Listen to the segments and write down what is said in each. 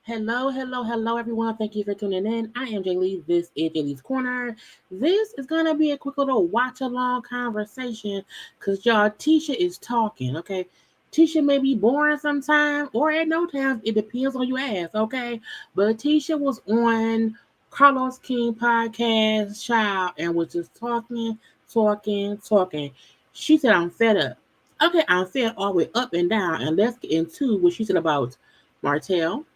Hello, everyone. Thank you for tuning in. I am Jaylee. This is Jaylee's Corner. This is going to be a quick little watch along conversation because y'all, Tisha is talking, okay? Tisha may be boring sometime or at no time. It depends on you ask, okay? But Tisha was on Carlos King podcast, child, and was just talking. She said, I'm fed up. Okay, I'm fed all the way up and down. And let's get into what she said about Martell.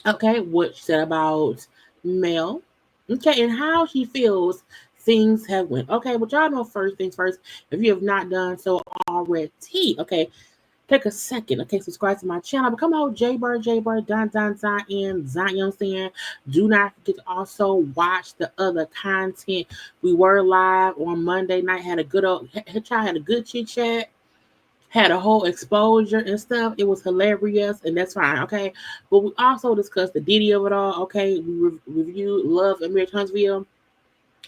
Okay, what she said about Mel. Okay, and how she feels things have went. Okay, but y'all know first things first. If you have not done so already, okay, take a second. Okay, subscribe to my channel. Become out JayBird, Don, and Zion. You know what I'm saying? Do not forget to also watch the other content. We were live on Monday night. Had a good old child, had a good chit chat, had a whole exposure and stuff. It was hilarious, and that's fine, okay? But we also discussed the Diddy of it all, okay? We reviewed Love and Marriage Huntsville,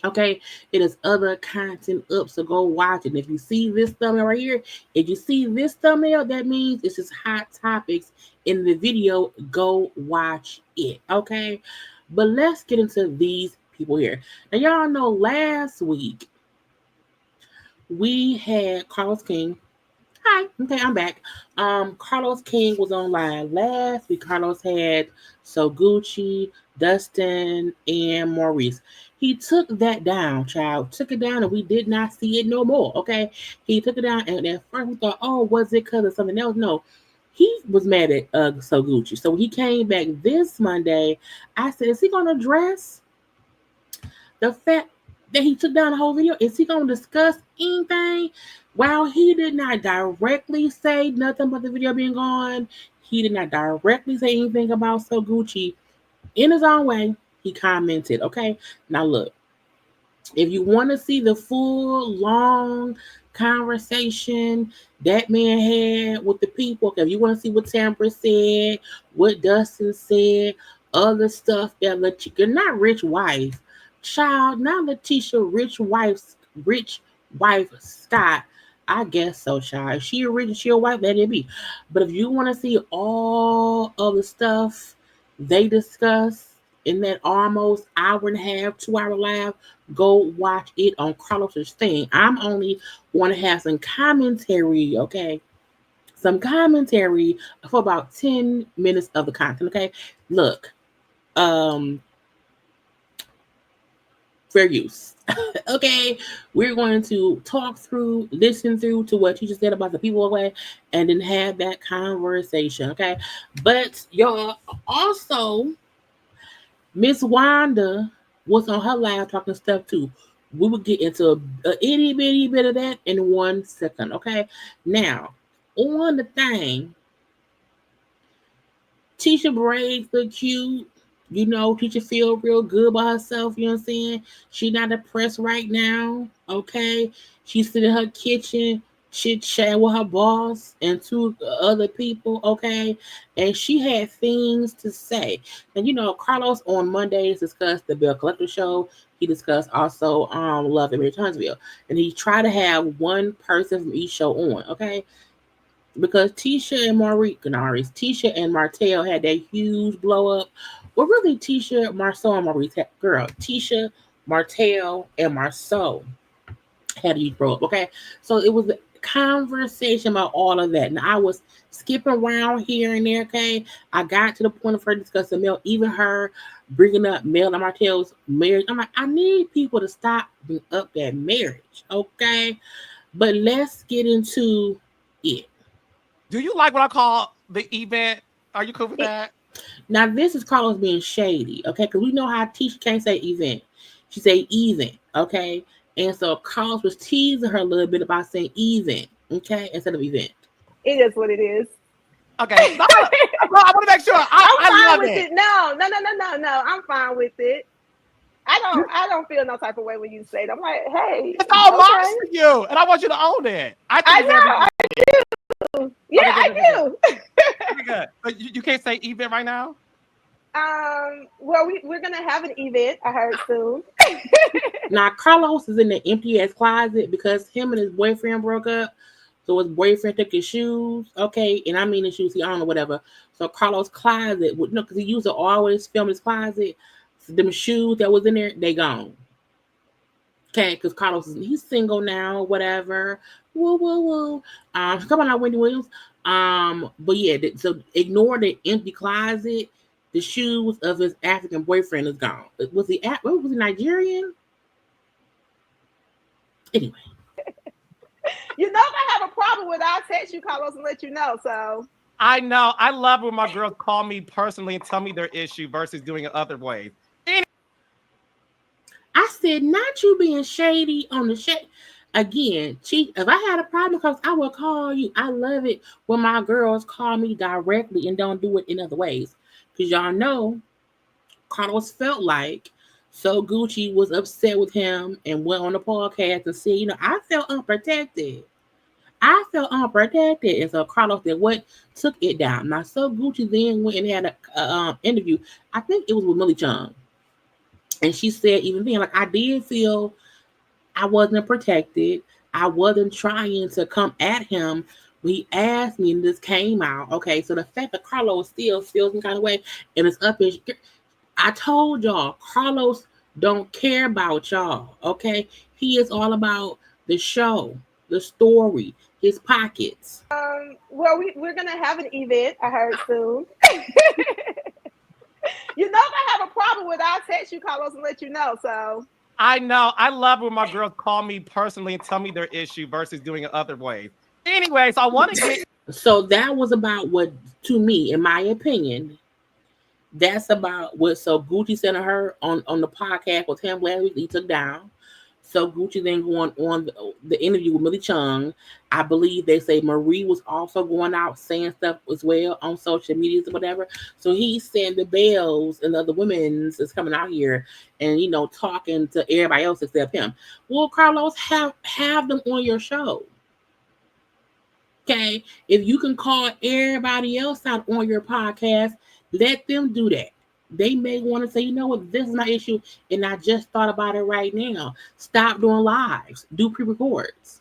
okay? It is other content up, so go watch it. And if you see this thumbnail right here, if you see this thumbnail, that means it's just hot topics in the video. Go watch it, okay? But let's get into these people here. Now, y'all know last week we had Carlos King. Hi. Okay, I'm back. Carlos King was on live last week. Carlos had So Gucci, Dustin, and Maurice. He took that down, child. Took it down, and we did not see it no more. Okay, he took it down, and at first we thought, oh, was it because of something else? No, he was mad at So Gucci. So he came back this Monday. I said, is he gonna address the fact that he took down the whole video? Is he gonna discuss anything? While he did not directly say nothing about the video being gone, he did not directly say anything about So Gucci. In his own way, he commented. Okay, now look, if you want to see the full long conversation that man had with the people, okay, if you want to see what Tampa said, what Dustin said, other stuff that Letitia, not rich wife, child, not Letitia, rich wife Scott. I guess so, child. If she a rich, she a wife, let it be. But if you want to see all of the stuff they discuss in that almost hour and a half, 2 hour live, go watch it on Carlos's thing. I'm only want to have some commentary, okay? Some commentary for about 10 minutes of the content, okay? Look, um, fair use. Okay, we're going to talk through, listen through to what you just said about the people away, and then have that conversation, okay? But y'all also, Miss Wanda was on her live talking stuff too. We will get into a itty bitty bit of that in 1 second, okay? Now, on the thing, Tisha braids look cute. You know, Tisha feel real good about herself. You know what I'm saying? She not depressed right now, okay? She's sitting in her kitchen chit chatting with her boss and two other people, okay? And she had things to say. And you know, Carlos on Mondays discussed the Bill Collector show. He discussed also Love and Marriage Huntsville. And he tried to have one person from each show on, okay? Because Tisha and Martell had that huge blow up. Well, really, Tisha, Marceau, and Maurice, girl, Tisha, Martell, and Marceau had a huge blow up. Okay, so it was a conversation about all of that. Now I was skipping around here and there. Okay, I got to the point of her discussing Mel, even her bringing up Mel and Martell's marriage. I'm like, I need people to stop bringing up that marriage. Okay, but let's get into it. Do you like what I call the event? Are you cool with that? Now this is Carlos being shady, okay? Because we know how Tisha can't say event. She say event, okay? And so Carlos was teasing her a little bit about saying event, okay, instead of event. It is what it is. Okay. No, I want to make sure. I fine love with it. it. No. I'm fine with it. I don't feel no type of way when you say it. I'm like, hey, It's all okay. marks for you, and I want you to own it. I think I it's very know. I do. Yeah, okay, good, I do. Pretty good. But you can't say event right now? Well, we're gonna have an event. I heard soon. Now Carlos is in the empty ass closet because him and his boyfriend broke up. So his boyfriend took his shoes, okay, and I mean his shoes, he owned or whatever. So Carlos' closet, because he used to always film his closet. So them shoes that was in there, they gone. Okay, because Carlos he's single now, whatever. Woo woo woo. Come on out, Wendy Williams. But yeah, so ignore the empty closet. The shoes of his African boyfriend is gone. Was he Nigerian? Anyway. You know, if I have a problem with it, I'll text you, Carlos, and let you know. So I know. I love when my girls call me personally and tell me their issue versus doing it other ways. I said, not you being shady on the shade. Again, if I had a problem, because I would call you. I love it when my girls call me directly and don't do it in other ways. Because y'all know, Carlos felt like So Gucci was upset with him and went on the podcast and said, I felt unprotected. And so Carlos did what? Took it down. Now, So Gucci then went and had a interview. I think it was with Millie Chung. And she said, even then, like, I did feel I wasn't protected. I wasn't trying to come at him. He asked me, and this came out. Okay, so the fact that Carlos still feels some kind of way, and it's up his. I told y'all, Carlos don't care about y'all. Okay, he is all about the show, the story, his pockets. well, we're gonna have an event. I heard soon. You know, if I have a problem with it, I'll text you, Carlos, and let you know. So I know. I love when my girls call me personally and tell me their issue versus doing it other ways. Anyways, I want to get. So that was about what, to me, in my opinion, that's about what So Gucci said to her on the podcast with him last week. He took down. So Gucci then going on the interview with Millie Chung. I believe they say Marie was also going out saying stuff as well on social media or whatever. So he's saying the Bells and the other women's is coming out here and talking to everybody else except him. Well, Carlos, have them on your show. Okay, if you can call everybody else out on your podcast, let them do that. They may want to say, what, this is my issue, and I just thought about it right now. Stop doing lives. Do pre-records.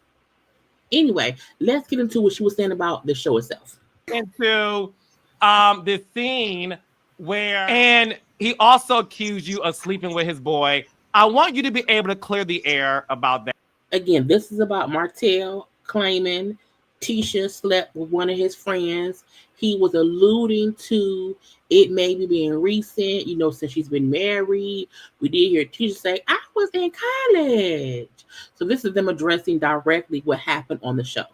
Anyway, let's get into what she was saying about the show itself. Into the scene where, and he also accused you of sleeping with his boy. I want you to be able to clear the air about that. Again, this is about Martell claiming Tisha slept with one of his friends. He was alluding to it maybe being recent, since she's been married. We did hear Tisha say, I was in college. So this is them addressing directly what happened on the show.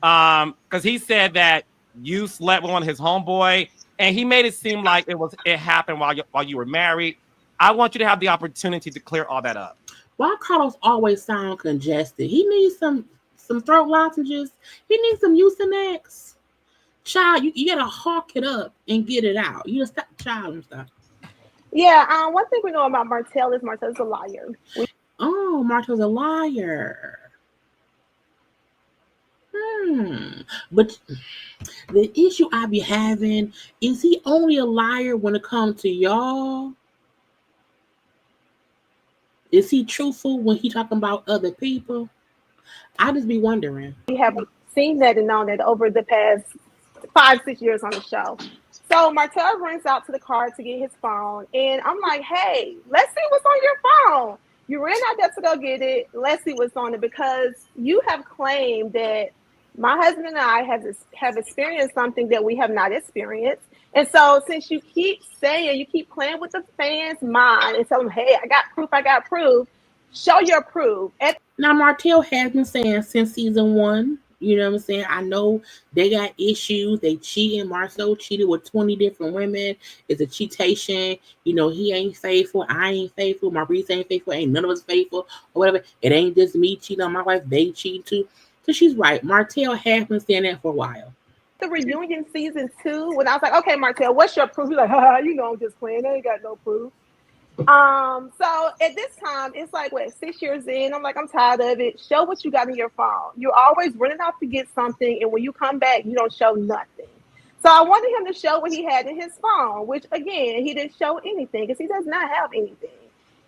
Because he said that you slept with one of his homeboy, and he made it seem like it happened while you were married. I want you to have the opportunity to clear all that up. Why Carlos always sound congested? He needs some throat lozenges. He needs some Mucinex. Child, you gotta hawk it up and get it out. You just stop, child, and stuff. Yeah, one thing we know about Martell is Martell's a liar. Martell's a liar. But the issue I be having is he only a liar when it comes to y'all? Is he truthful when he talking about other people? I just be wondering. We have seen that and known that over the past 5-6 years on the show. So Martell runs out to the car to get his phone, and I'm like, hey, let's see what's on your phone. You ran out there to go get it. Let's see what's on it, because you have claimed that my husband and I have experienced something that we have not experienced. And so since you keep saying, you keep playing with the fans' mind and tell them, hey, I got proof, show your proof. Now, Martell has been saying since season 1, you know what I'm saying? I know they got issues. They cheating. Marcel cheated with 20 different women. It's a cheatation. He ain't faithful. I ain't faithful. Maurice ain't faithful. Ain't none of us faithful or whatever. It ain't just me cheating on my wife. They cheat too. So she's right. Martell has been saying that for a while. The reunion season 2, when I was like, okay, Martell, what's your proof? He's like, I'm just playing. I ain't got no proof. So at this time, it's like, 6 years in, I'm like, I'm tired of it. Show what you got in your phone. You're always running off to get something, and when you come back, you don't show nothing. So I wanted him to show what he had in his phone, which, again, he didn't show anything because he does not have anything.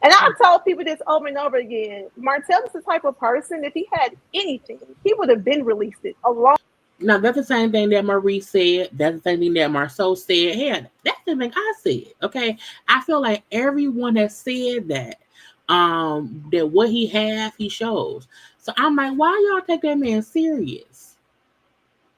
And I've told people this over and over again. Martell is the type of person, if he had anything, he would have been released it a long. Now that's the same thing that Marie said. That's the same thing that Marceau said. Hey, that's the thing I said. Okay, I feel like everyone has said that. That what he have, he shows. So I'm like, why y'all take that man serious?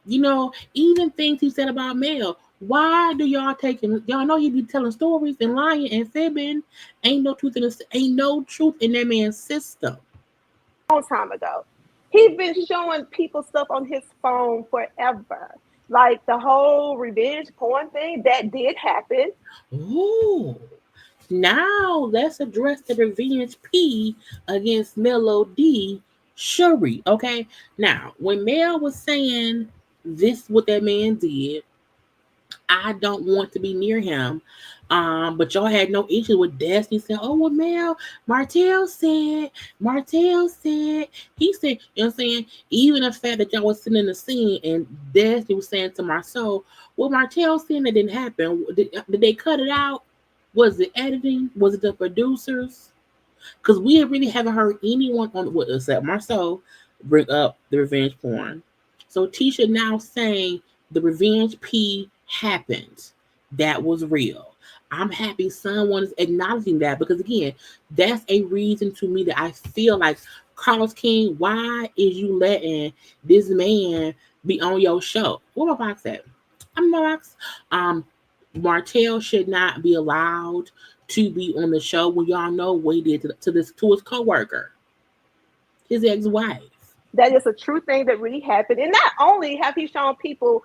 Even things he said about Mel. Why do y'all take him? Y'all know he be telling stories and lying and fibbing. Ain't no truth in that man's system. Time ago. He's been showing people stuff on his phone forever. Like the whole revenge porn thing, that did happen. Ooh. Now let's address the revenge P against Melody Shuri. Okay. Now, when Mel was saying this what that man did, I don't want to be near him. But y'all had no issue with Destiny saying, oh, well, Mel, Martell said, he said, you know what I'm saying? Even the fact that y'all was sitting in the scene and Destiny was saying to Marceau, well, Martell saying that didn't happen. Did they cut it out? Was it editing? Was it the producers? Because we really haven't heard anyone on what except Marceau bring up the revenge porn. So Tisha now saying the revenge P happened. That was real. I'm happy someone is acknowledging that because again, that's a reason to me that I feel like Carlos King, why is you letting this man be on your show? What my box at? I'm my box. Martell should not be allowed to be on the show when y'all know what he did to his coworker, his ex-wife. That is a true thing that really happened. And not only have he shown people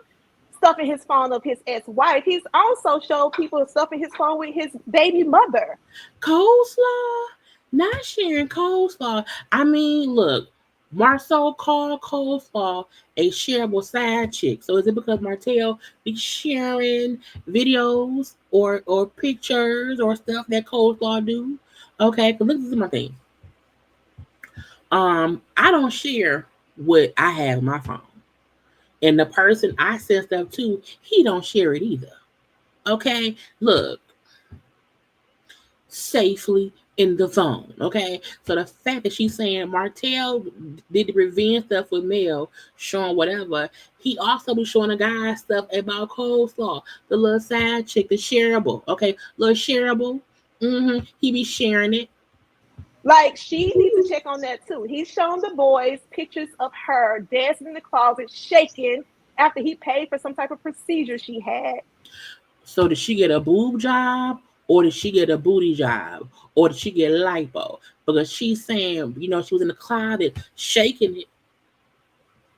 stuff in his phone of his ex-wife, he's also showed people stuff in his phone with his baby mother. Coleslaw? Not sharing coleslaw. I mean, look, Marceau called Coleslaw a shareable side chick. So is it because Martell be sharing videos or pictures or stuff that Coleslaw do? Okay, because this is my thing. I don't share what I have on my phone. And the person I send stuff to, he don't share it either. Okay? Look, safely in the phone. Okay? So the fact that she's saying Martell did the revenge stuff with Mel, showing whatever, he also be showing a guy stuff about Coleslaw, the little side chick, the shareable. Okay? Little shareable. He be sharing it. Like, she needs to check on that too. He's shown the boys pictures of her dancing in the closet, shaking after he paid for some type of procedure she had. So did she get a boob job or did she get a booty job or did she get lipo? Because she's saying, she was in the closet shaking it,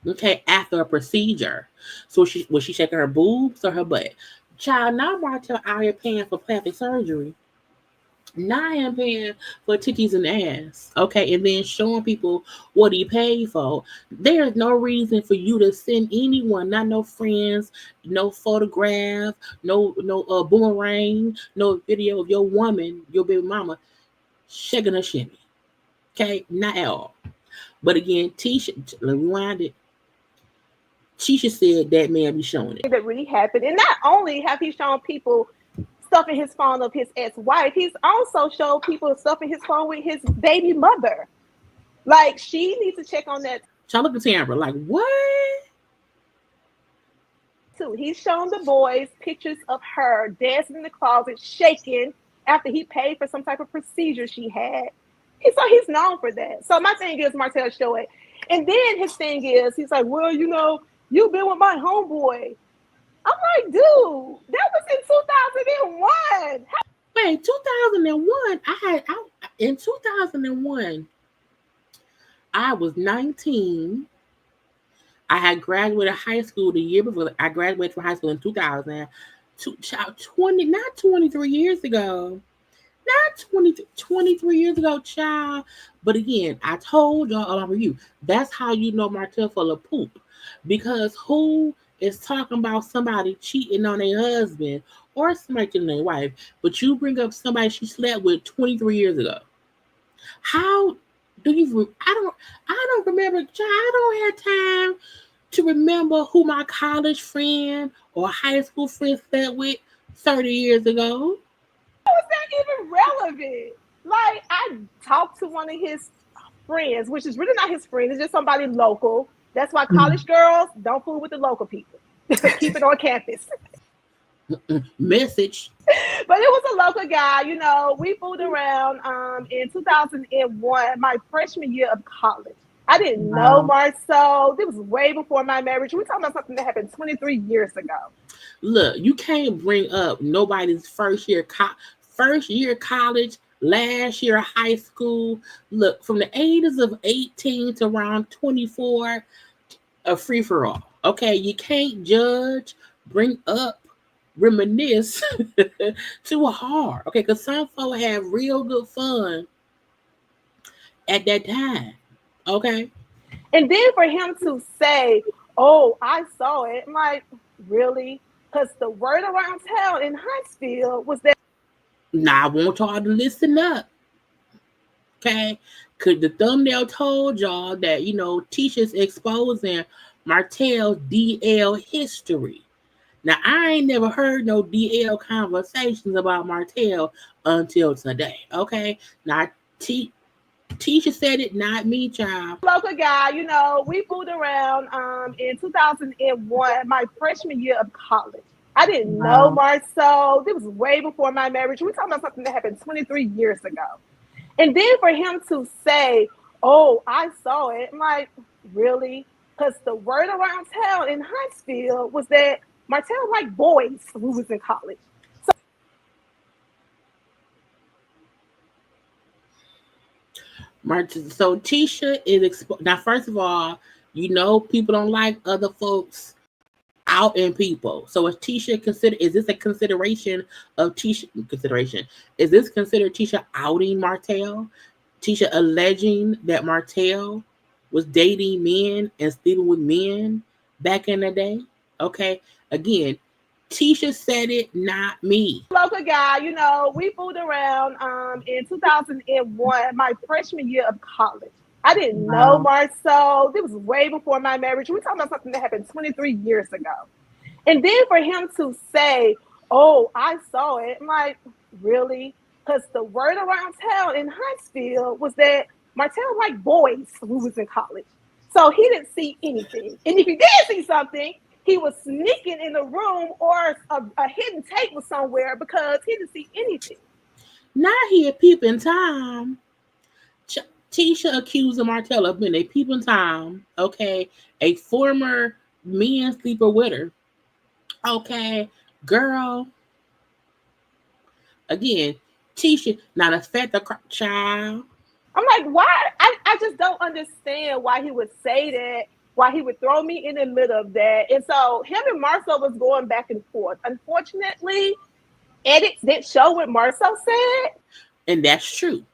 okay, after a procedure. So was she shaking her boobs or her butt? Child, now Martell out here paying for plastic surgery. Now I'm paying for titties and ass, okay, and then showing people what he paid for. There's no reason for you to send anyone, not no friends, no photograph, no boomerang, no video of your woman, your baby mama, shaking her shimmy. Okay, not at all. But again, Tisha, let me rewind it. Tisha said that man be showing it. That really happened. And not only have he shown people stuff in his phone of his ex-wife, he's also showed people stuff in his phone with his baby mother. Like, she needs to check on that. Y'all look at Tamara like, what? Too. He's shown the boys pictures of her dancing in the closet, shaking after he paid for some type of procedure she had. So he's known for that. So my thing is, Martell show it. And then his thing is, he's like, well, you've been with my homeboy. I'm like, dude, that was in 2001. Wait, 2001? In 2001, I was 19. I had graduated high school the year before. I graduated from high school in 2000. 23 years ago. Not 23 years ago, child. But again, I told y'all about you. That's how you know Martell full of poop. Because who is talking about somebody cheating on their husband or somebody cheating on their wife, but you bring up somebody she slept with 23 years ago? How do you? I don't remember. Child, I don't have time to remember who my college friend or high school friend slept with 30 years ago. How is that even relevant? Like, I talked to one of his friends, which is really not his friend, it's just somebody local. That's why college girls don't fool with the local people. Keep it on campus. Message. But it was a local guy, we fooled around in 2001, my freshman year of college. I didn't know Wow. Marcel. This was way before my marriage. We're talking about something that happened 23 years ago. Look, you can't bring up nobody's first year college, last year of high school. Look, from the ages of 18 to around 24, a free for all. Okay, you can't judge, bring up, reminisce too hard. Okay, because some folk have real good fun at that time. Okay. And then for him to say, "Oh, I saw it," I'm like, really? Because the word around town in Huntsville was that Now I want y'all to listen up. Okay, because the thumbnail told y'all that Tisha's exposing Martell's DL history. Now I ain't never heard no DL conversations about Martell until today. Okay, now Tisha said it, not me, child. local guy, we fooled around in 2001, my freshman year of college. I didn't know Wow. Marcel. This was way before my marriage. We're talking about something that happened 23 years ago. And then for him to say, "Oh, I saw it," I'm like, really? Because the word around town in Huntsville was that Martell liked boys who was in college. So Tisha is now. First of all, people don't like other folks out in people. So is Tisha consider? Is this a consideration of Tisha consideration? Is this considered Tisha outing Martell? Tisha alleging that Martell was dating men and sleeping with men back in the day. Okay, again, Tisha said it, not me. Local guy, we fooled around in 2001, my freshman year of college. I didn't know Wow. Marcel. This was way before my marriage. We're talking about something that happened 23 years ago. And then for him to say, "Oh, I saw it," I'm like, really? Because the word around town in Huntsville was that Martell liked boys who was in college. So he didn't see anything. And if he did see something, he was sneaking in the room or a hidden tape was somewhere because he didn't see anything. Now here, peeping Tom. Tisha accused Martell of being a peeping Tom. Okay, a former men sleeper with her. Okay, girl. Again, Tisha, not a fat the child. I'm like, why? I just don't understand why he would say that, why he would throw me in the middle of that. And so him and Marcel was going back and forth. Unfortunately, edits didn't show what Marcel said. And that's true.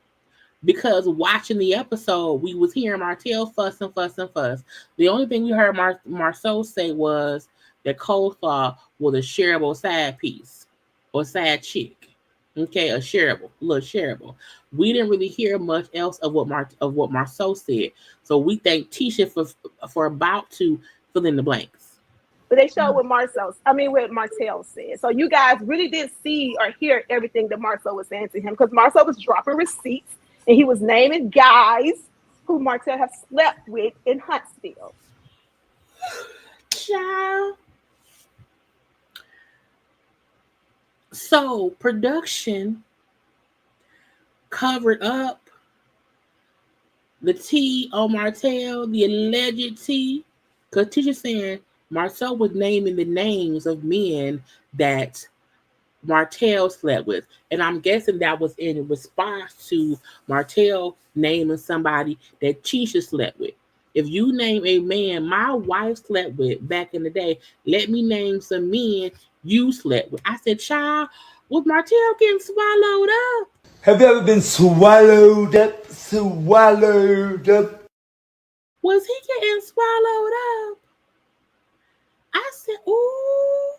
Because watching the episode, we was hearing Martell fuss and fuss and fuss. The only thing we heard Marceau say was that Coleslaw was a shareable side piece or side chick. Okay, a shareable, little shareable. We didn't really hear much else of what Marceau said. So we thank Tisha for about to fill in the blanks. But they showed what Martell said. So you guys really did see or hear everything that Marcel was saying to him because Marcel was dropping receipts and he was naming guys who Martell have slept with in Huntsville. Ciao. So production covered up the tea on Martell, the alleged tea, because Tisha saying Marcel was naming the names of men that Martell slept with. And I'm guessing that was in response to Martell naming somebody that Tisha slept with. If you name a man my wife slept with back in the day, let me name some men you slept with. I said, child, was Martell getting swallowed up? Have you ever been swallowed up? Swallowed up? Was he getting swallowed up? I said, ooh,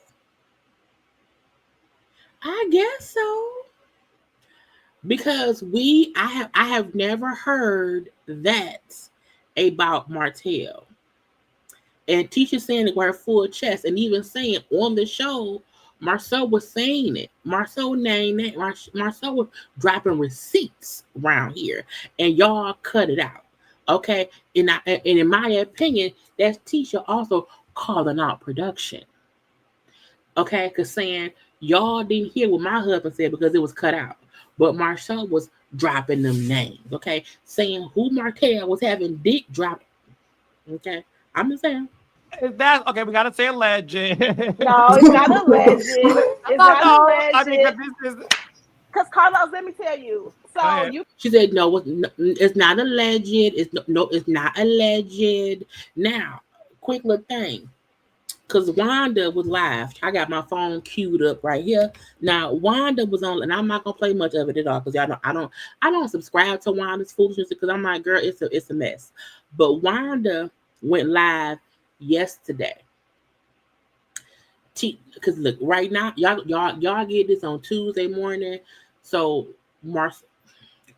I guess so. Because I have never heard that about Martell. And Tisha saying it with her full chest and even saying on the show Marcel was saying it. Marcel named it. Marcel was dropping receipts around here, and y'all cut it out. Okay, and in my opinion, that's Tisha also calling out production. Okay, because saying y'all didn't hear what my husband said because it was cut out, but Marcel was dropping them names. Okay, saying who Martell was having dick dropped. Okay, I'm just saying. Is that okay? We gotta say alleged. No, it's not a legend. It's not a legend. I mean, this is. Because Carlos, let me tell you. So you. She said no. It's not alleged. It's not alleged. Now, quick little thing. Because Wanda was live. I got my phone queued up right here. Now Wanda was on, and I'm not gonna play much of it at all because y'all know I don't subscribe to Wanda's foolishness because I'm like, girl, it's a mess. But Wanda went live yesterday. Because look, right now, y'all get this on Tuesday morning. So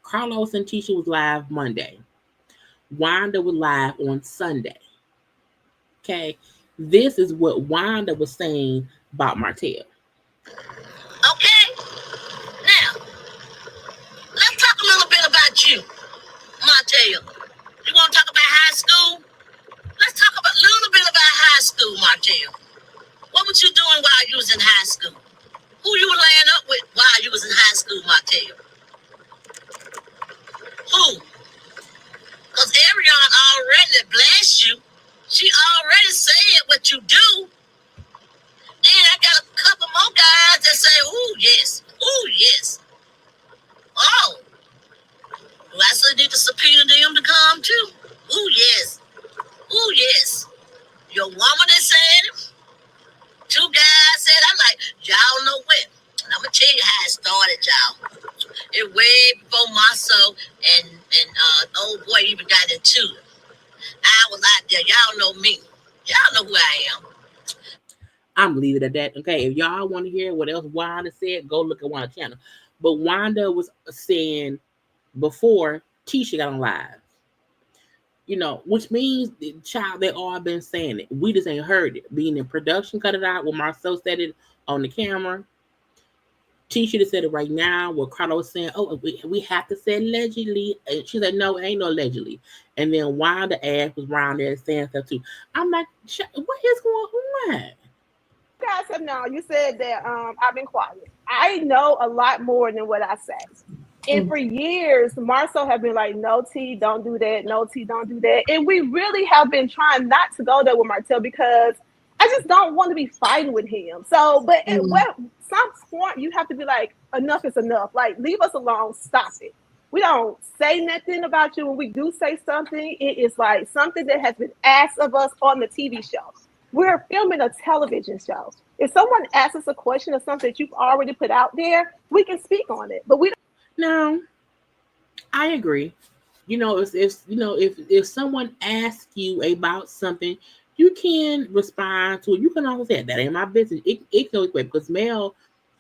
Carlos and Tisha was live Monday. Wanda was live on Sunday. Okay. This is what Wanda was saying about Martell. Okay. Now, let's talk a little bit about you, Martell. You want to talk about high school? Let's talk a little bit about high school, Martell. What was you doing while you was in high school? Who you were laying up with while you was in high school, Martell? Who? Because Ariana already blessed you. She already said what you do. Then I got a couple more guys that say, ooh, yes. Ooh, yes. Oh. Do I still need to subpoena them to come too? Ooh, yes. Ooh, yes. Your woman that said it. Two guys said, I'm like, y'all know what? And I'm going to tell you how it started, y'all. It way before Marceau and old boy even got into it. I was out there. Y'all know me. Y'all know who I am. I'm leaving it at that. Okay, if y'all want to hear what else Wanda said, go look at Wanda's channel. But Wanda was saying before Tisha got on live, which means the child they all been saying it. We just ain't heard it. Being in production, cut it out. When Marcel said it on the camera, Tisha just said it right now. What Carla was saying, oh, we have to say allegedly. And she said, no, it ain't no allegedly. And then Wanda ass was around there saying stuff too. I'm like, what is going on? You guys have known. You said that I've been quiet. I know a lot more than what I say. And for years, Marcel have been like, no, T, don't do that. No, T, don't do that. And we really have been trying not to go there with Martell because I just don't want to be fighting with him. So, but at some point, you have to be like, enough is enough. Like, leave us alone. Stop it. We don't say nothing about you. When we do say something, it is like something that has been asked of us on the TV show. We're filming a television show. If someone asks us a question or something that you've already put out there, we can speak on it. But we don't. No, I agree. If someone asks you about something, you can respond to it. You can always say that ain't my business. It goes away because Mel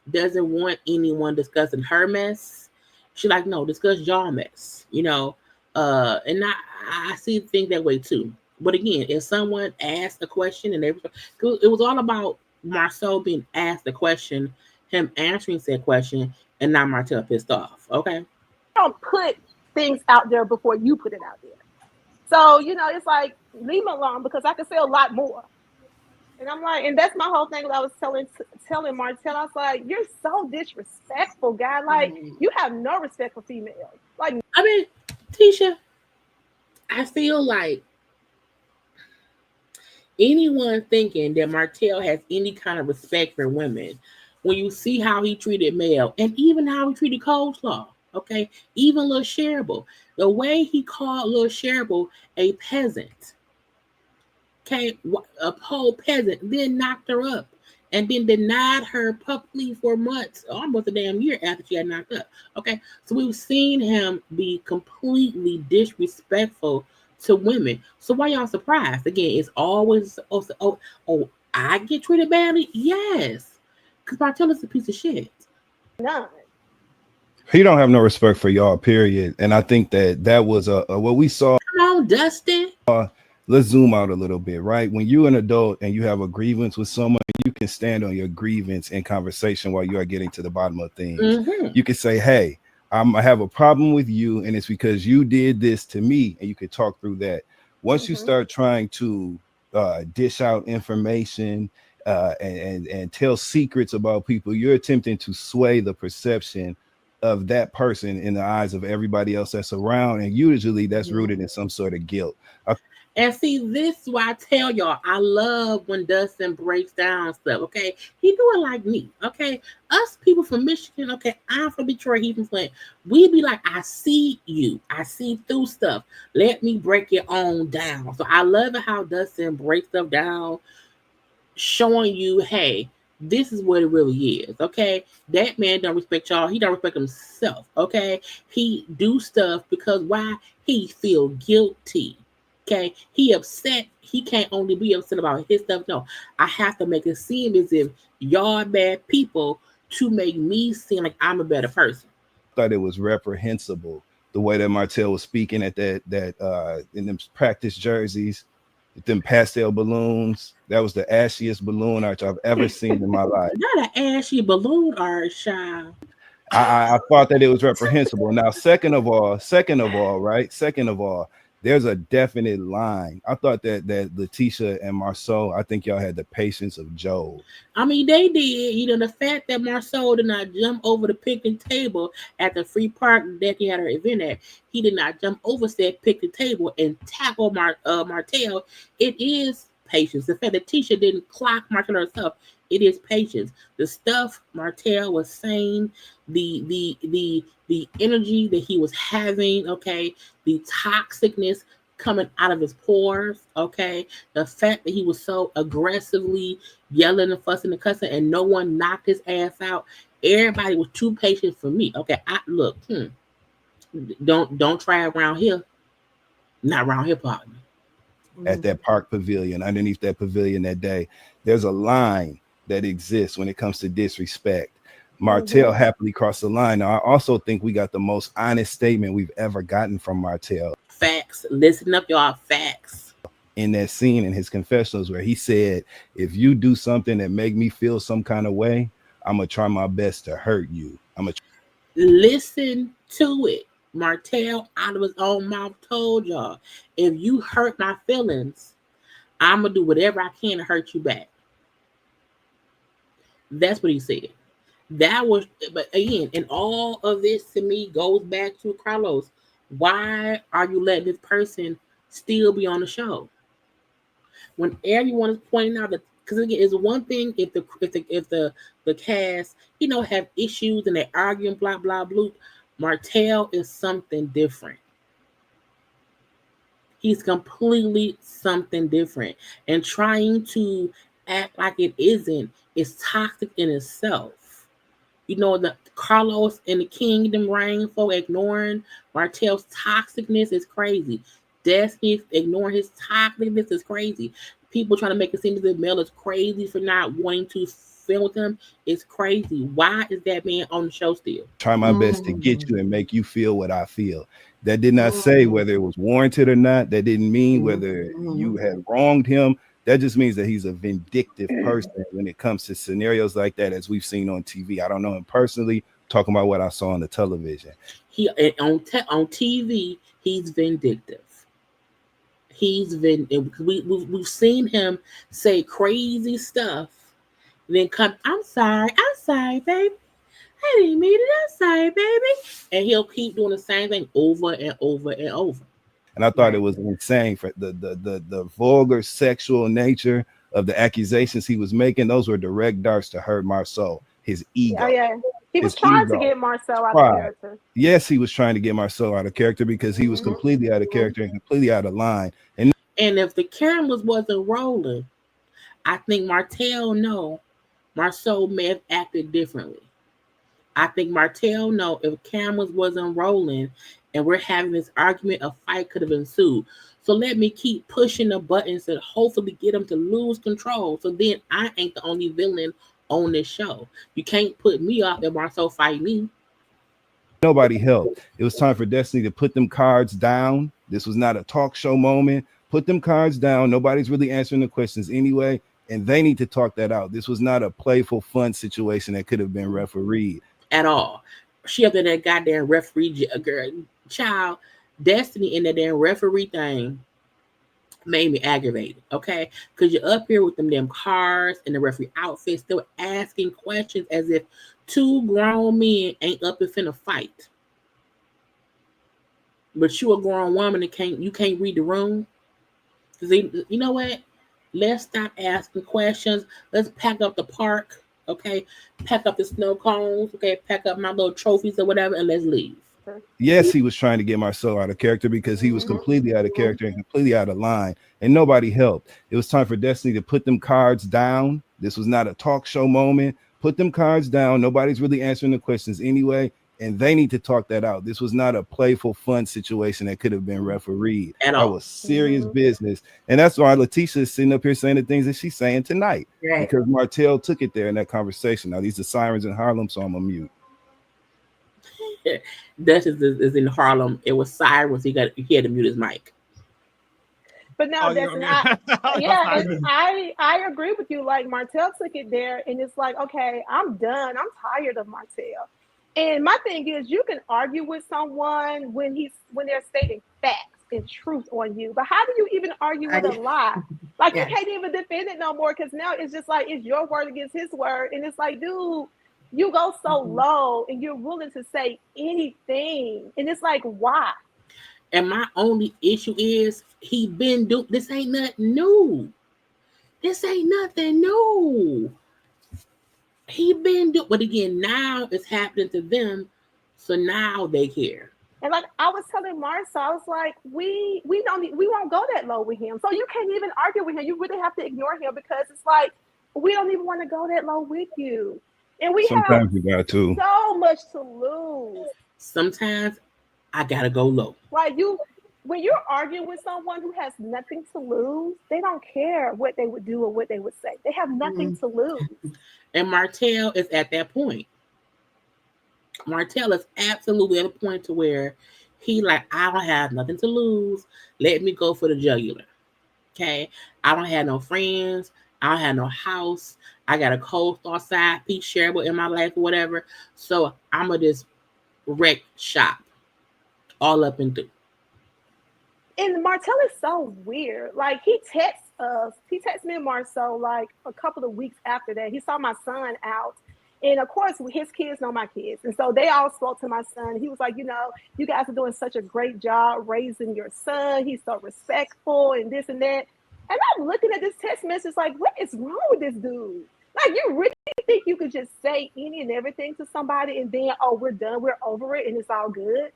doesn't want anyone discussing her mess. She like, no, discuss y'all mess. And I see things that way too. But again, if someone asked a question and it was all about Marcel being asked a question, him answering said question, and not Martell pissed off. Okay. Don't put things out there before you put it out there. So, it's like, leave me alone because I can say a lot more. And I'm like, and that's my whole thing that I was telling Martell. I was like, you're so disrespectful, guy. Like, you have no respect for females. Like, I mean, Tisha, I feel like anyone thinking that Martell has any kind of respect for women, when you see how he treated Mel and even how he treated Coleslaw, okay, even Lil Shareable, the way he called Lil Shareable a peasant, okay, a whole peasant, then knocked her up and then denied her publicly for months, almost a damn year after she had knocked up, okay? So we've seen him be completely disrespectful to women. So why y'all surprised? Again, it's always, I get treated badly? Yes. Because Martell is a piece of shit. None. He don't have no respect for y'all, period. And I think that was what we saw. Come on, Dustin. Let's zoom out a little bit, right? When you're an adult and you have a grievance with someone, you can stand on your grievance in conversation while you are getting to the bottom of things. Mhm. You can say, hey, I have a problem with you, and it's because you did this to me, and you could talk through that. Once you start trying to dish out information and tell secrets about people, you're attempting to sway the perception of that person in the eyes of everybody else that's around, and usually that's rooted in some sort of guilt. And see, this is why I tell y'all, I love when Dustin breaks down stuff, okay? He do it like me, okay? Us people from Michigan, okay, I'm from Detroit, he's from Flint. We be like, I see you. I see through stuff. Let me break it on down. So I love it how Dustin breaks stuff down, showing you, hey, this is what it really is, okay? That man don't respect y'all. He don't respect himself, okay? He do stuff because why? He feel guilty. Okay, he upset. He can't only be upset about his stuff. No, I have to make it seem as if y'all bad people to make me seem like I'm a better person. Thought it was reprehensible the way that Martell was speaking at that in them practice jerseys, with them pastel balloons. That was the ashiest balloon arch I've ever seen in my life. Not an ashy balloon arch, child. I thought that it was reprehensible. Now, second of all, there's a definite line. I thought that Tisha and Marceau, I think y'all had the patience of Job. I mean, they did. You know, the fact that Marceau did not jump over the picnic table at the free park that he had her event at, he did not jump over said picnic table and tackle Martell. It is patience. The fact that Tisha didn't clock Martell herself, it is patience. The stuff Martell was saying, the energy that he was having, okay, the toxicness coming out of his pores, okay, the fact that he was so aggressively yelling and fussing and cussing and no one knocked his ass out. Everybody was too patient for me. Okay, don't try it around here. Not around here, partner. At that park pavilion, underneath that pavilion that day, there's a line that exists when it comes to disrespect. Martell happily crossed the line. Now, I also think we got the most honest statement we've ever gotten from Martell. Facts. Listen up, y'all. Facts. In that scene in his confessionals where he said, if you do something that make me feel some kind of way, I'm going to try my best to hurt you. Listen to it. Martell out of his own mouth told y'all, if you hurt my feelings, I'm going to do whatever I can to hurt you back. That's what he said. That was, but again, and all of this to me goes back to Carlos. Why are you letting this person still be on the show? When everyone is pointing out that, because again, it's one thing if the cast, have issues and they're arguing, blah blah blah. Martell is something different. He's completely something different, and trying to act like it isn't is toxic in itself. The Carlos and the Kingdom reign for ignoring Martell's toxicness is crazy. Destiny ignoring his toxicness is crazy. People trying to make it seem as if Mel is crazy for not wanting to film with him is crazy. Why is that man on the show still? Try my best to get you and make you feel what I feel. That did not say whether it was warranted or not. That didn't mean whether you had wronged him. That just means that he's a vindictive person when it comes to scenarios like that, as we've seen on TV. I don't know him personally, talking about what I saw on the television. He on TV, he's vindictive. We've seen him say crazy stuff, then come, I'm sorry, baby. I didn't mean it. I'm sorry, baby. And he'll keep doing the same thing over and over and over. And I thought it was insane for the vulgar sexual nature of the accusations he was making. Those were direct darts to hurt Marceau, his ego. Yeah. He was trying to get Marcel out of character. Yes, he was trying to get Marceau out of character because he was completely out of character and completely out of line. And if the cameras wasn't rolling, I think Martell Marceau may have acted differently. I think Martell if cameras wasn't rolling and we're having this argument, a fight could have ensued. So let me keep pushing the buttons and hopefully get him to lose control. So then I ain't the only villain on this show. You can't put me off if Marceau fight me. Nobody helped. It was time for Destiny to put them cards down. This was not a talk show moment. Put them cards down. Nobody's really answering the questions anyway. and they need to talk that out. This was not a playful, fun situation that could have been refereed at all. She up there that goddamn referee girl, child. Destiny in that damn referee thing made me aggravated, okay? Because you're up here with them damn cars and the referee outfits, still asking questions as if two grown men ain't up and finna fight. But you a grown woman and you can't read the room. Cause you know what? Let's stop asking questions. Let's pack up the park, okay? Pack up the snow cones, okay? Pack up my little trophies or whatever, and let's leave. Yes, he was trying to get Marcel out of character because he was completely out of character and completely out of line, and nobody helped. It was time for Destiny to put them cards down. This was not a talk show moment. Put them cards down. Nobody's really answering the questions anyway, and they need to talk that out. This was not a playful, fun situation that could have been refereed. That was serious business, and that's why Letitia is sitting up here saying the things that she's saying tonight, because Martell took it there in that conversation. Now, these are sirens in Harlem, so I'm a mute. Dustin is in Harlem. It was sirens. He had to mute his mic. But now, Dustin, I agree with you. Like, Martell took it there, and it's like, okay, I'm done. I'm tired of Martell. And my thing is, you can argue with someone when they're stating facts and truth on you, but how do you even argue with a lie? Like, you can't even defend it no more, because now it's just like it's your word against his word, and it's like, dude, you go so low and you're willing to say anything. And it's like, why? And my only issue is he been doing this. Ain't nothing new. This ain't nothing new. He been doing, but again, now it's happening to them. So now they care. And like I was telling Marcia, I was like, we won't go that low with him. So you can't even argue with him. You really have to ignore him, because it's like, we don't even want to go that low with you. And sometimes you got to. So much to lose. Sometimes I gotta go low. Like when you're arguing with someone who has nothing to lose, they don't care what they would do or what they would say. They have nothing to lose. And Martell is at that point. Martell is absolutely at a point to where he like, I don't have nothing to lose. Let me go for the jugular. Okay, I don't have no friends. I don't have no house. I got a Coleslaw side piece shareable in my life or whatever. So I'm going to just wreck shop all up and through. And Martell is so weird. Like, he texts me and Marcel like a couple of weeks after that. He saw my son out. And of course, his kids know my kids. And so they all spoke to my son. He was like, you know, you guys are doing such a great job raising your son. He's so respectful and this and that. And I'm looking at this text message like, what is wrong with this dude? Like, you really think you could just say any and everything to somebody and then, oh, we're done, we're over it, and it's all good?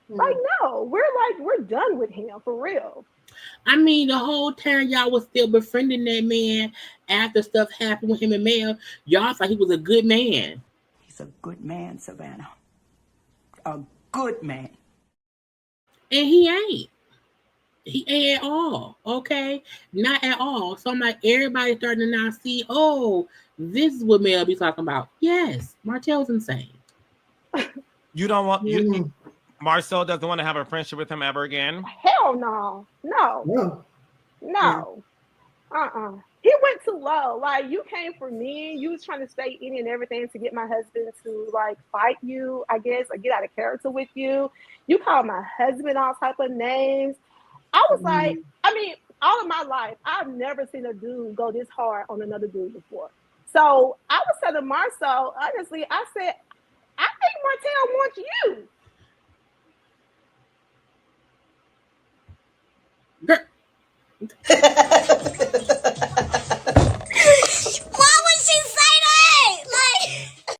Like, no, we're done with him, for real. I mean, the whole time y'all was still befriending that man after stuff happened with him and Mel. Y'all thought he was a good man. He's a good man, Savannah. A good man. And he ain't. He ain't at all, okay? Not at all. So I'm like, everybody starting to now see, oh, this is what Mel be talking about. Yes, Martell's insane. You don't want Marcel doesn't want to have a friendship with him ever again? Hell no. No. He went too low. Like, you came for me. You was trying to say any and everything to get my husband to like fight you, I guess, or get out of character with you. You called my husband all type of names. I was like, I mean, all of my life, I've never seen a dude go this hard on another dude before. So I was telling Marcel, honestly, I said, I think Martell wants you. Why would she say that? Like,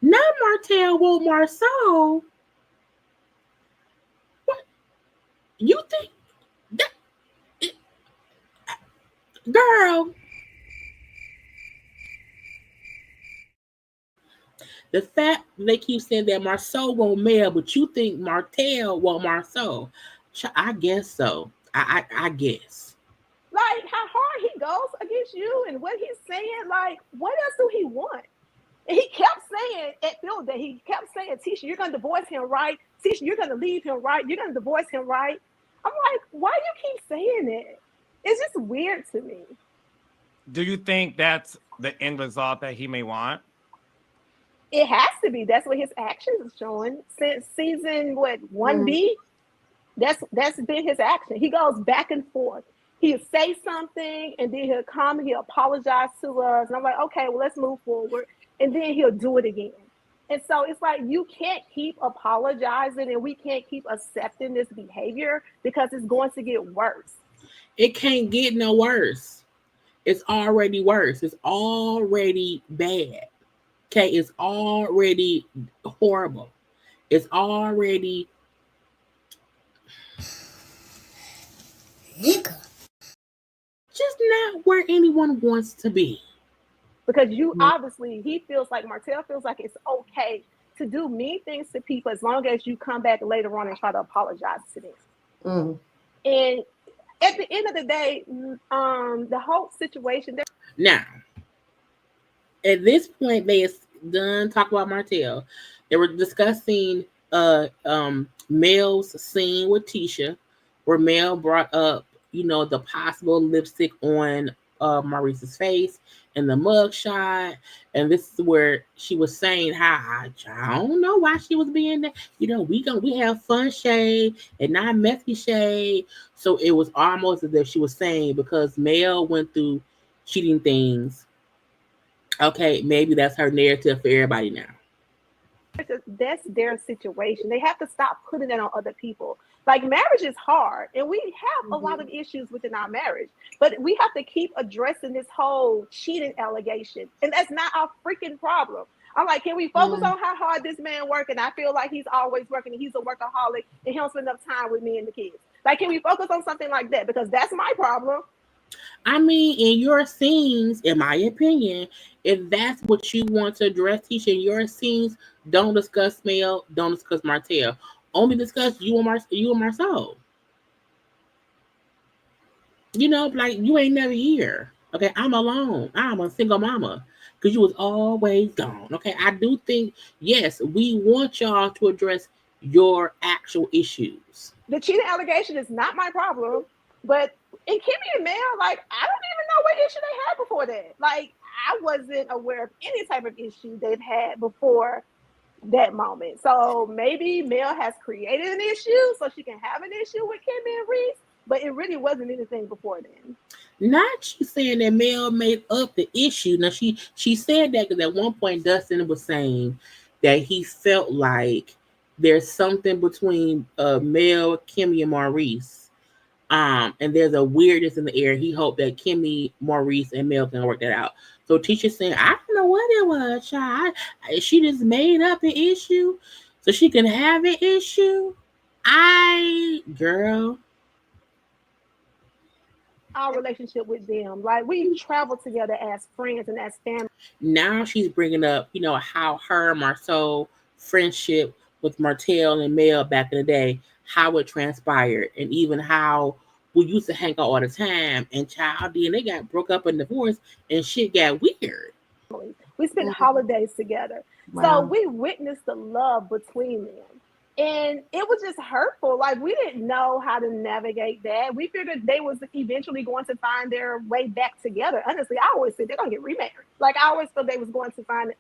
not Martell want Marcel. What? You think that, girl? The fact they keep saying that Marcel won't Mel, but you think Martell won't Marcel. I guess so. I guess. Like, how hard he goes against you and what he's saying, like, what else do he want? And he kept saying at field day, he kept saying, Tisha, you're going to divorce him, right? Tisha, you're going to leave him, right? You're going to divorce him, right? I'm like, why do you keep saying it? It's just weird to me. Do you think that's the end result that he may want? It has to be. That's what his actions are showing since season 1B. That's been his action. He goes back and forth. He'll say something and then he'll come and he'll apologize to us. And I'm like, okay, well, let's move forward. And then he'll do it again. And so it's like you can't keep apologizing and we can't keep accepting this behavior because it's going to get worse. It can't get no worse. It's already worse. It's already bad. Okay, it's already horrible. It's already just not where anyone wants to be. Because obviously, he feels like, Martell feels like it's okay to do mean things to people as long as you come back later on and try to apologize to them. And at the end of the day, the whole situation. Now, at this point, they done talk about Martell. They were discussing Mel's scene with Tisha, where Mel brought up, the possible lipstick on Maurice's face and the mugshot. And this is where she was saying how I don't know why she was being there. We have fun shade and not messy shade. So it was almost as if she was saying because Mel went through cheating things. Okay, maybe that's her narrative for everybody now. That's their situation. They have to stop putting it on other people. Like, marriage is hard, and we have a lot of issues within our marriage, but we have to keep addressing this whole cheating allegation, and that's not our freaking problem. I'm like, can we focus on how hard this man works? And I feel like he's always working, and he's a workaholic, and he don't spend enough time with me and the kids. Like, can we focus on something like that? Because that's my problem. I mean, in your scenes, in my opinion, if that's what you want to address, Tisha, in your scenes, don't discuss Mel, don't discuss Martell. Only discuss you and Marcel. Like you ain't never here. Okay, I'm alone. I'm a single mama because you was always gone. Okay, I do think, yes, we want y'all to address your actual issues. The cheating allegation is not my problem, but in Kimmi and Mel, like, I don't even know what issue they had before that. Like, I wasn't aware of any type of issue they've had before that moment. So maybe Mel has created an issue so she can have an issue with Kimmi and Reese, but it really wasn't anything before then. Not she saying that Mel made up the issue. Now she said that because at one point Dustin was saying that he felt like there's something between Mel, Kimmi, and Maurice. And there's a weirdness in the air. He hoped that Kimmi, Maurice, and Mel can work that out. So Tisha's saying, I don't know what it was, child. She just made up an issue so she can have an issue. Girl. Our relationship with them, like, we travel together as friends and as family. Now she's bringing up, how her and Marceau friendship with Martell and Mel back in the day, how it transpired, and even how we used to hang out all the time, and they got broke up and divorced, and shit got weird. We spent holidays together. Wow. So we witnessed the love between them. And it was just hurtful. Like, we didn't know how to navigate that. We figured they was eventually going to find their way back together. Honestly, I always said they're going to get remarried. Like, I always thought they was going to find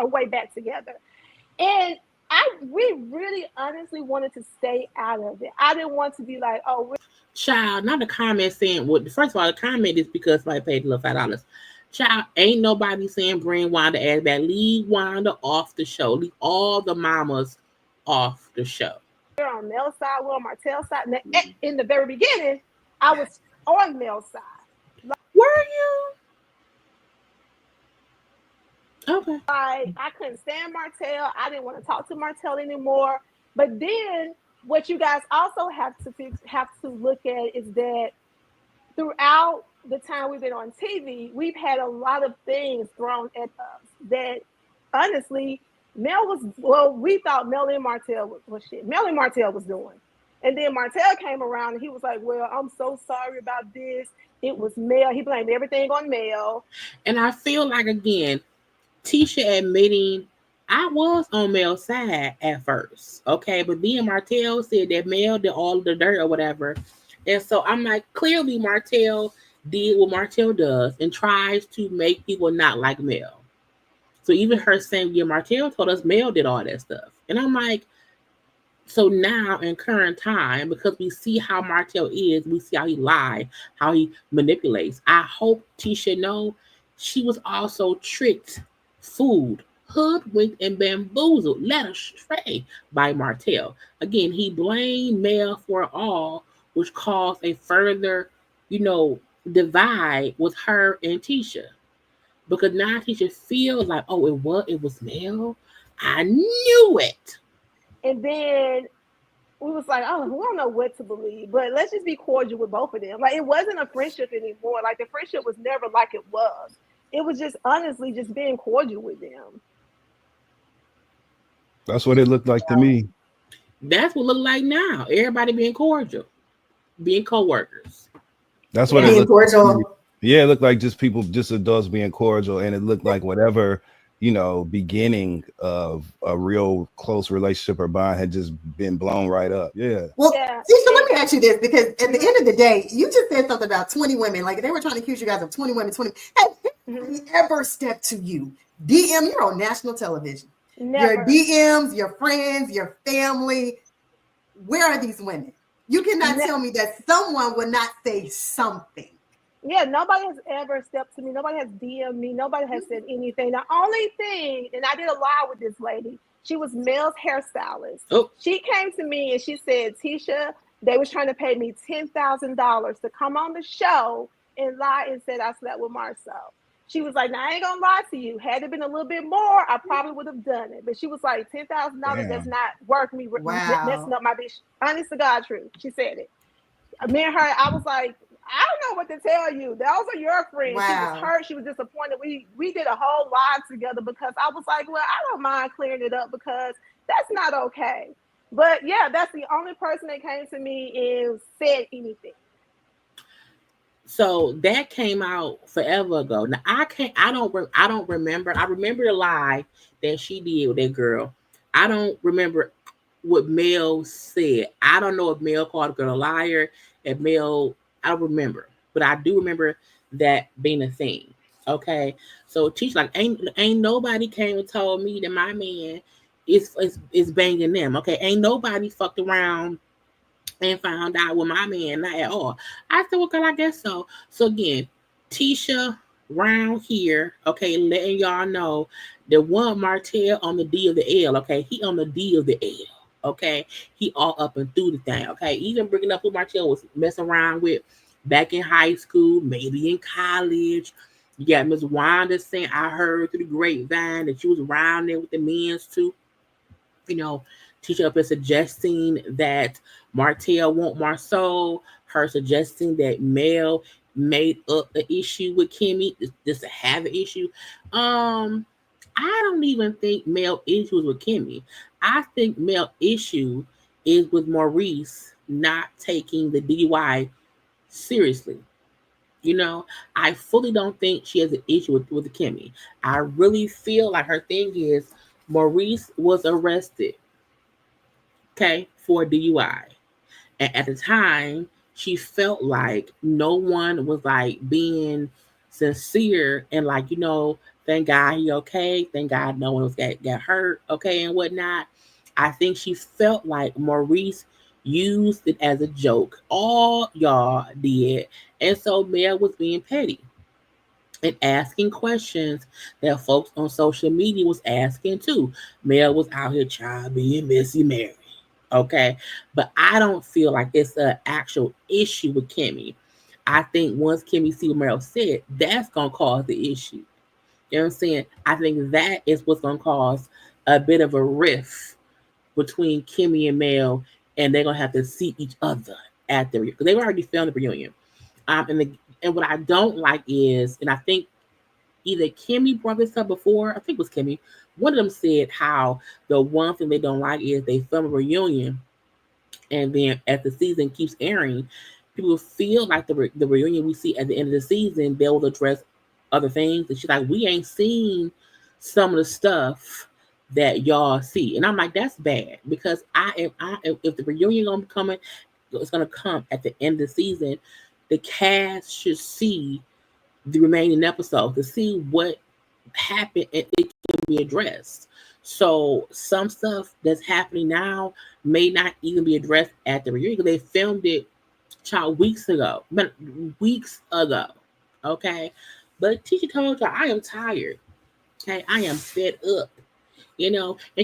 a way back together. And we really honestly wanted to stay out of it. I didn't want to be like, oh, child, not a comment saying, well, first of all, the comment is because somebody paid a little $5. Child, ain't nobody saying bring Wanda ass back. Leave Wanda off the show. Leave all the mamas off the show. We're on Mel's side, we're on Martell's side. And in the very beginning, I was on Mel's side. Were you? Okay. I couldn't stand Martell. I didn't want to talk to Martell anymore. But then what you guys also have to look at is that throughout the time we've been on TV, we've had a lot of things thrown at us that honestly, we thought Mel and Martell was shit. Mel and Martell was doing. And then Martell came around and he was like, well, I'm so sorry about this. It was Mel. He blamed everything on Mel. And I feel like, again, Tisha admitting I was on Mel's side at first. Okay. But then Martell said that Mel did all the dirt or whatever. And so I'm like, clearly Martell did what Martell does and tries to make people not like Mel. So even her saying, yeah, Martell told us Mel did all that stuff. And I'm like, so now in current time, because we see how Martell is, we see how he lies, how he manipulates. I hope Tisha know she was also tricked, fooled, hoodwinked, and bamboozled, led astray by Martell. Again, he blamed Mel for it all, which caused a further, divide with her and Tisha. Because now Tisha feels like, oh, it was Mel. I knew it. And then we was like, oh, we don't know what to believe, but let's just be cordial with both of them. Like, it wasn't a friendship anymore. Like, the friendship was never like it was. It was just honestly just being cordial with them. That's what it looked like to me. That's what it look like now. Everybody being cordial, being co-workers. That's what it looked like to me. Yeah, it looked like just people, just adults being cordial, and it looked like whatever, beginning of a real close relationship or bond had just been blown right up. Yeah. Well, Tisha, let me ask you this, because at the end of the day, you just said something about 20 women. Like, they were trying to accuse you guys of 20 women, 20. Have anybody ever stepped to you? DM, you're on national television. Never. Your DMs, your friends, your family. Where are these women? You cannot tell me that someone would not say something. Yeah, nobody has ever stepped to me. Nobody has DM'd me. Nobody has said anything. The only thing, and I did a live with this lady, she was Mel's hairstylist. Oh. She came to me and she said, Tisha, they was trying to pay me $10,000 to come on the show and lie and said I slept with Marcel. She was like, now I ain't gonna lie to you. Had it been a little bit more, I probably would have done it. But she was like, $10,000, that's not worth me messing up my bitch. Honest to God, truth. She said it. Me and her, I was like, I don't know what to tell you. Those are your friends. Wow. She was hurt. She was disappointed. We did a whole live together because I was like, well, I don't mind clearing it up because that's not okay. But yeah, that's the only person that came to me and said anything. So that came out forever ago. Now I don't remember. I remember the lie that she did with that girl. I don't remember what Mel said. I don't know if Mel called the girl a liar. If Mel, I don't remember, but I do remember that being a thing. Okay, so Tisha, like, ain't nobody came and told me that my man is banging them. Okay, ain't nobody fucked around and found out with my man, not at all. I said, well, girl, I guess so. So again, Tisha round here, okay, letting y'all know the one Martell on the D of the L, okay, he on the D of the L, okay, he all up and through the thing, okay, even bringing up who Martell was messing around with back in high school, maybe in college. You got Miss Wanda saying, I heard through the grapevine that she was around there with the men's too. Tisha up is suggesting that Martell want Marceau, her suggesting that Mel made up the issue with Kimmi, just to have an issue. I don't even think Mel issue is with Kimmi. I think Mel issue is with Maurice not taking the DUI seriously. I fully don't think she has an issue with Kimmi. I really feel like her thing is Maurice was arrested, okay, for DUI. And at the time, she felt like no one was like being sincere and like, thank God he okay. Thank God no one was got hurt, okay, and whatnot. I think she felt like Maurice used it as a joke. All y'all did. And so Mel was being petty and asking questions that folks on social media was asking too. Mel was out here trying to be Missy Mary. Okay. But I don't feel like it's an actual issue with Kimmi. I think once Kimmi see what Mel said, that's going to cause the issue. You know what I'm saying? I think that is what's going to cause a bit of a rift between Kimmi and Mel, and they're going to have to see each other at the reunion. Because they already filmed the reunion. And what I don't like is, and I think either Kimmi brought this up before, I think it was Kimmi, one of them said how the one thing they don't like is they film a reunion, and then as the season keeps airing, people feel like the reunion we see at the end of the season, they will address other things. And she's like, we ain't seen some of the stuff that y'all see. And I'm like, that's bad, because if the reunion gonna be coming, it's gonna come at the end of the season. the cast should see the remaining episodes to see what happened and it can be addressed. So some stuff that's happening now may not even be addressed at the reunion because they filmed it weeks ago. Weeks ago. Okay. But Tisha told y'all, I am tired. Okay. I am fed up. And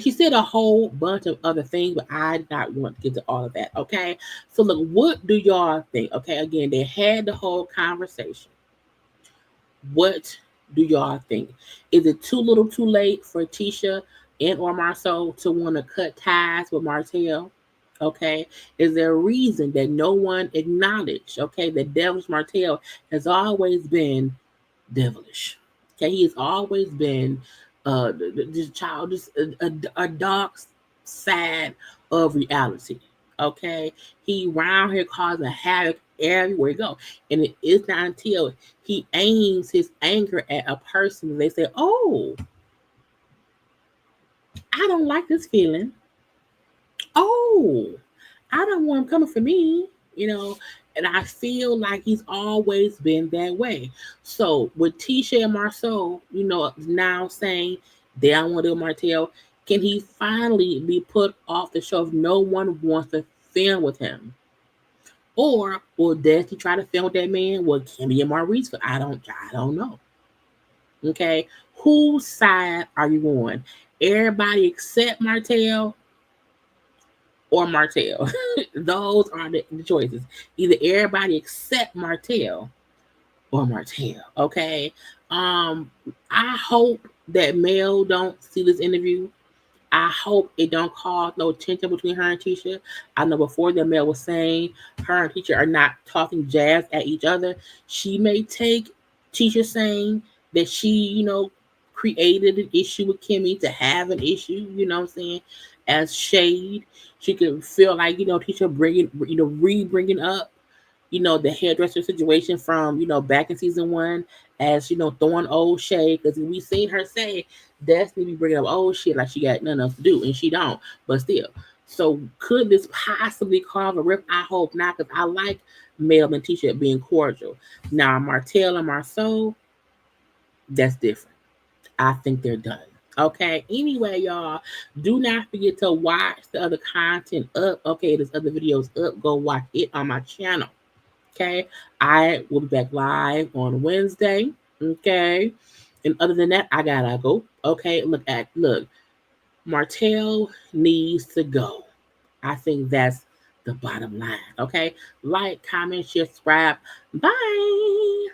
she said a whole bunch of other things, but I did not want to get to all of that. Okay. So look, what do y'all think? Okay, again, they had the whole conversation. What do y'all think? Is it too little too late for Tisha and or Marceau to want to cut ties with Martell? Okay. Is there a reason that no one acknowledged, okay, that devilish Martell has always been devilish? Okay, he has always been this child, just a dark side of reality. Okay, he round here causing havoc everywhere he go, and it is not until he aims his anger at a person they say, "Oh, I don't like this feeling. Oh, I don't want him coming for me." And I feel like he's always been that way. So with Tisha and Marceau, now saying they don't want to do Martell, can he finally be put off the show if no one wants to film with him? Or will Destiny try to film with that man? Well, Kimmi and Maurice, I don't know. Okay, whose side are you on? Everybody except Martell or Martell. Those are the choices. Either everybody except Martell or Martell. Okay. I hope that Mel don't see this interview. I hope it don't cause no tension between her and Tisha. I know before that Mel was saying her and Tisha are not talking jazz at each other. She may take Tisha saying that she, created an issue with Kimmi to have an issue, what I'm saying, as shade. She could feel like, Tisha bringing up, the hairdresser situation from, back in season 1 as, throwing old shade. Because we seen her say, Destiny be bringing up old shit like she got nothing else to do. And she don't. But still. So could this possibly cause a rift? I hope not. Because I like Mel and Tisha being cordial. Now, Martell and Marceau, that's different. I think they're done. Okay. Anyway, y'all, do not forget to watch the other content up. Okay, there's other videos up. Go watch it on my channel. Okay. I will be back live on Wednesday. Okay. And other than that, I gotta go. Okay. Look. Martell needs to go. I think that's the bottom line. Okay. Like, comment, share, subscribe. Bye.